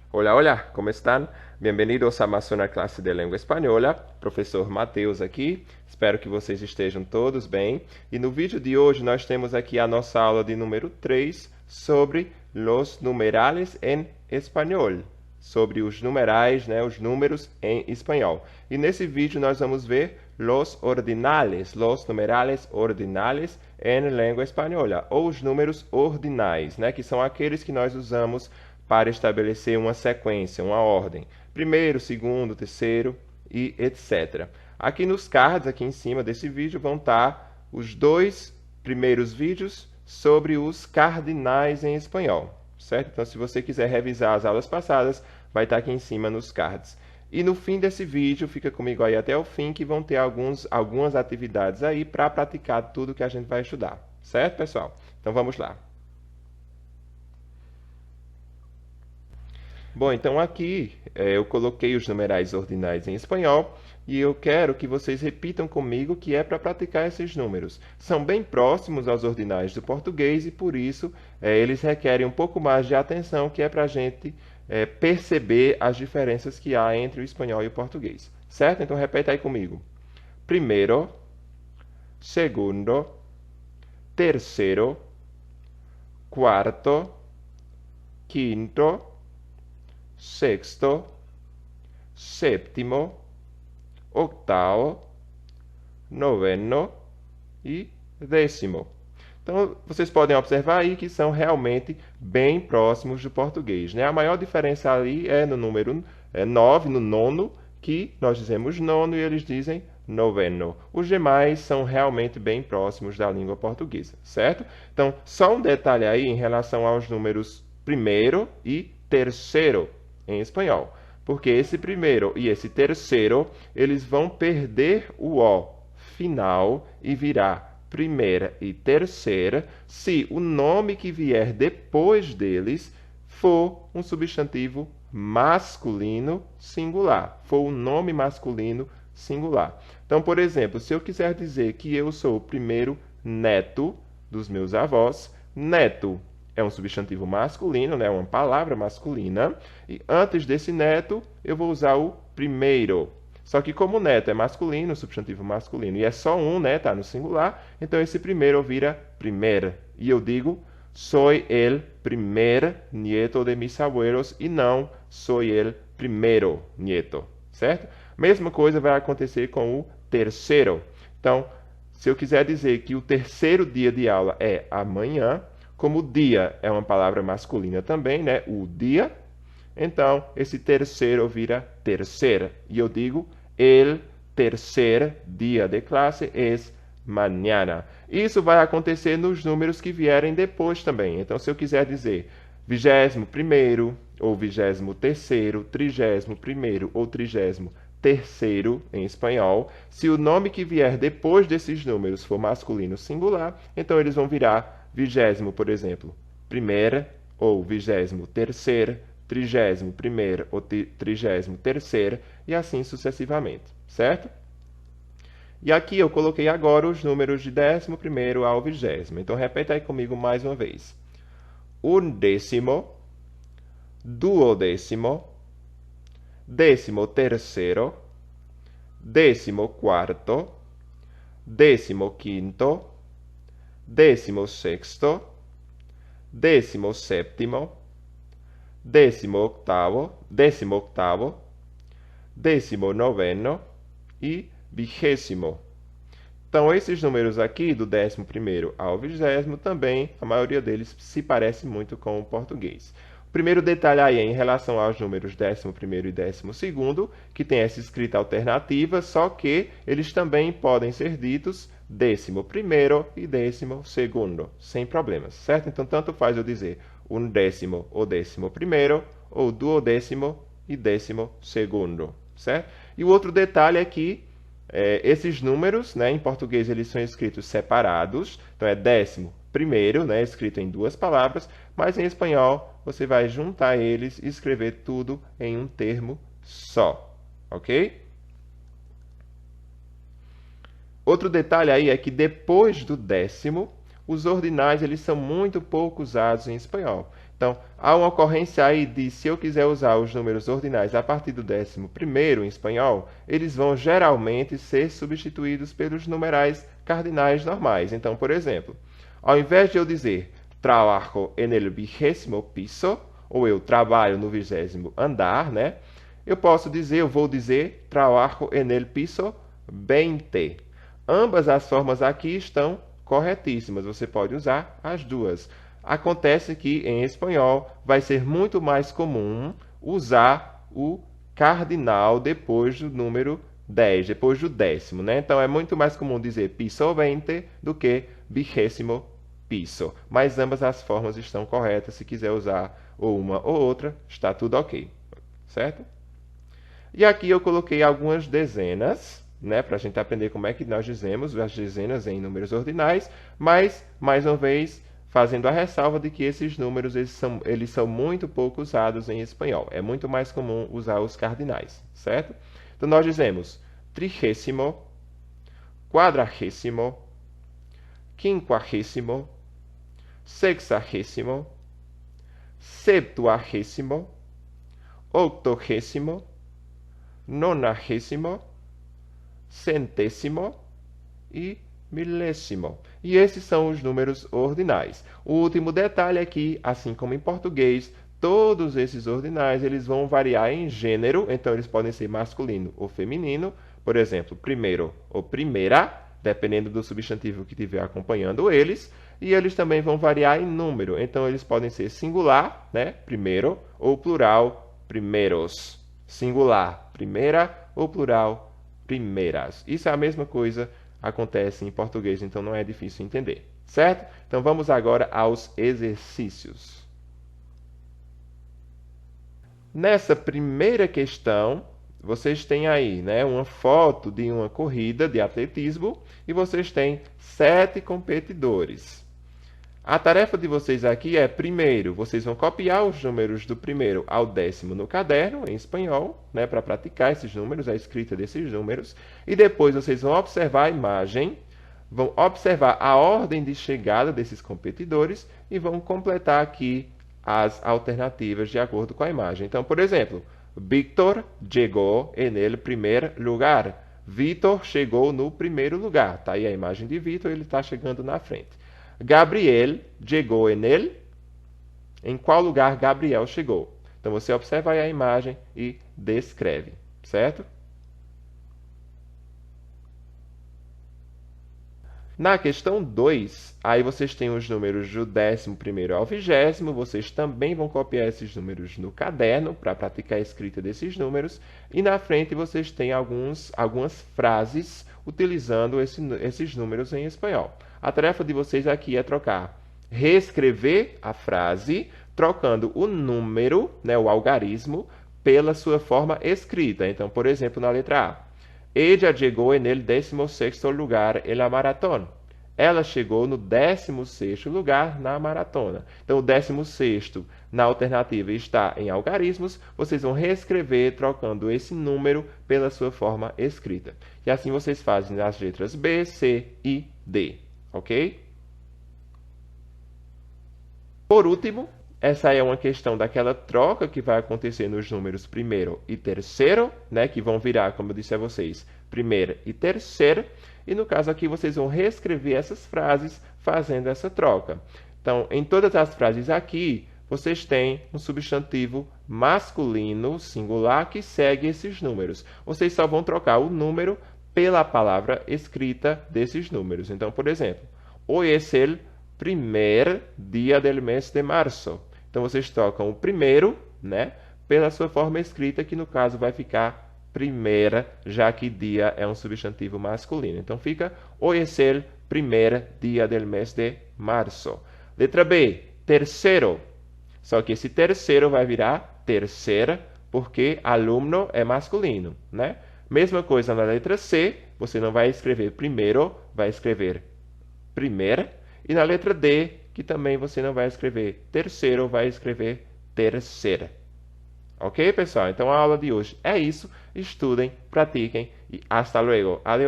Hola, hola, ¿cómo están? Bienvenidos a mais uma classe de língua espanhola. Professor Matheus aqui. Espero que vocês estejam todos bem. E no vídeo de hoje nós temos aqui a nossa aula de número 3 sobre los numerales en español. Sobre os numerais, né, os números em espanhol. E nesse vídeo nós vamos ver los numerales ordinales en língua espanhola, ou os números ordinais, né, que são aqueles que nós usamos para estabelecer uma sequência, uma ordem. Primeiro, segundo, terceiro e etc. Aqui nos cards, aqui em cima desse vídeo, vão estar os dois primeiros vídeos sobre os cardinais em espanhol, certo? Então, se você quiser revisar as aulas passadas, vai estar aqui em cima nos cards. E no fim desse vídeo, fica comigo aí até o fim, que vão ter algumas atividades aí para praticar tudo que a gente vai estudar, certo, pessoal? Então, vamos lá. Bom, então aqui eu coloquei os numerais ordinais em espanhol e eu quero que vocês repitam comigo que é para praticar esses números. São bem próximos aos ordinais do português e por isso eles requerem um pouco mais de atenção, que é para a gente perceber as diferenças que há entre o espanhol e o português. Certo? Então repete aí comigo. Primeiro, segundo, terceiro, quarto, quinto, sexto, séptimo, octavo, noveno e décimo. Então, vocês podem observar aí que são realmente bem próximos do português, né? A maior diferença ali é no número 9, no nono, que nós dizemos nono e eles dizem noveno. Os demais são realmente bem próximos da língua portuguesa, certo? Então, só um detalhe aí em relação aos números primeiro e terceiro em espanhol, porque esse primeiro e esse terceiro, eles vão perder o O final e virar primeira e terceira se o nome que vier depois deles for um substantivo masculino singular, for um nome masculino singular. Então, por exemplo, se eu quiser dizer que eu sou o primeiro neto dos meus avós, neto é um substantivo masculino, né? Uma palavra masculina. E antes desse neto, eu vou usar o primeiro. Só que como neto é masculino, substantivo masculino, e é só um, né? Tá no singular. Então esse primeiro vira primer. E eu digo, soy el primer nieto de mis abuelos, e não soy el primero nieto, certo? Mesma coisa vai acontecer com o terceiro. Então, se eu quiser dizer que o terceiro dia de aula é amanhã, como dia é uma palavra masculina também, né? O dia. Então, esse terceiro vira terceira. E eu digo, el tercer dia de classe es mañana. Isso vai acontecer nos números que vierem depois também. Então, se eu quiser dizer 21º, ou 23º, 31º ou 33º em espanhol, se o nome que vier depois desses números for masculino singular, então eles vão virar 20º, por exemplo, primeira, ou 23º, 31º ou 33º, e assim sucessivamente, certo? E aqui eu coloquei agora os números de 11º ao 20º. Então, repete aí comigo mais uma vez. Undécimo, duodécimo, 13º, 14º, 15º, 16º, 17º, 18º, 19º e 20º. Então, esses números aqui, do 11º ao 20º, também, a maioria deles se parece muito com o português. O primeiro detalhe aí é em relação aos números 11º e 12º, que tem essa escrita alternativa, só que eles também podem ser ditos 11º e 12º, sem problemas, certo? Então, tanto faz eu dizer undécimo ou 11º, ou duodécimo e 12º, certo? E o outro detalhe é que esses números, né, em português, eles são escritos separados. Então, é 11º, né, escrito em duas palavras, mas em espanhol você vai juntar eles e escrever tudo em um termo só, ok? Outro detalhe aí é que depois do décimo, os ordinais eles são muito pouco usados em espanhol. Então, há uma ocorrência aí de, se eu quiser usar os números ordinais a partir do 11º em espanhol, eles vão geralmente ser substituídos pelos numerais cardinais normais. Então, por exemplo, ao invés de eu dizer trabajo en el 20º piso, ou eu trabalho no 20º andar, né? Eu vou dizer trabajo en el piso 20. Ambas as formas aqui estão corretíssimas, você pode usar as duas. Acontece que em espanhol vai ser muito mais comum usar o cardinal depois do número 10, depois do 10º, né? Então é muito mais comum dizer piso 20 do que 20º piso. Mas ambas as formas estão corretas, se quiser usar ou uma ou outra, está tudo ok, certo? E aqui eu coloquei algumas dezenas, né, para a gente aprender como é que nós dizemos as dezenas em números ordinais, mas, mais uma vez, fazendo a ressalva de que esses números eles são muito pouco usados em espanhol. É muito mais comum usar os cardinais, certo? Então, nós dizemos 30º, 40º, 50º, 60º, 70º, 80º, 90º, 100º e 1000º. E esses são os números ordinais. O último detalhe é que, assim como em português, todos esses ordinais eles vão variar em gênero, então eles podem ser masculino ou feminino. Por exemplo, primeiro ou primeira, dependendo do substantivo que estiver acompanhando eles. E eles também vão variar em número, então eles podem ser singular, né, primeiro, ou plural, primeiros. Singular, primeira, ou plural, primeiras. Isso é a mesma coisa, acontece em português, então não é difícil entender, certo? Então vamos agora aos exercícios. Nessa primeira questão, vocês têm aí, né, uma foto de uma corrida de atletismo e vocês têm 7 competidores. A tarefa de vocês aqui é, primeiro, vocês vão copiar os números do primeiro ao 10º no caderno, em espanhol, né, para praticar esses números, a escrita desses números. E depois vocês vão observar a imagem, vão observar a ordem de chegada desses competidores e vão completar aqui as alternativas de acordo com a imagem. Então, por exemplo, Víctor chegou en el primer lugar. Víctor chegou no primeiro lugar. Está aí a imagem de Víctor, ele está chegando na frente. Gabriel chegou en el. Em qual lugar Gabriel chegou? Então você observa aí a imagem e descreve, certo? Na questão 2, aí vocês têm os números do 11º ao 20º, vocês também vão copiar esses números no caderno para praticar a escrita desses números, e na frente vocês têm algumas frases utilizando esses números em espanhol. A tarefa de vocês aqui é reescrever a frase, trocando o número, né, o algarismo, pela sua forma escrita. Então, por exemplo, na letra A. Ella chegou en el 16º lugar en la maratón. Ela chegou no 16º lugar na maratona. Então, o 16º na alternativa está em algarismos. Vocês vão reescrever trocando esse número pela sua forma escrita. E assim vocês fazem nas letras B, C e D. Ok? Por último, essa é uma questão daquela troca que vai acontecer nos números primeiro e terceiro, né, que vão virar, como eu disse a vocês, primeira e terceira. E no caso aqui, vocês vão reescrever essas frases fazendo essa troca. Então, em todas as frases aqui, vocês têm um substantivo masculino singular que segue esses números. Vocês só vão trocar o número pela palavra escrita desses números. Então, por exemplo, hoy es el primer día del mes de marzo. Então, vocês trocam o primeiro, né, pela sua forma escrita, que no caso vai ficar primeira, já que dia é um substantivo masculino. Então, fica hoy es el primer día del mes de marzo. Letra B, terceiro. Só que esse terceiro vai virar terceira, porque aluno é masculino, né? Mesma coisa na letra C, você não vai escrever primeiro, vai escrever primeira. E na letra D, que também você não vai escrever terceiro, vai escrever terceira. Ok, pessoal? Então a aula de hoje é isso. Estudem, pratiquem e hasta luego. Adeus.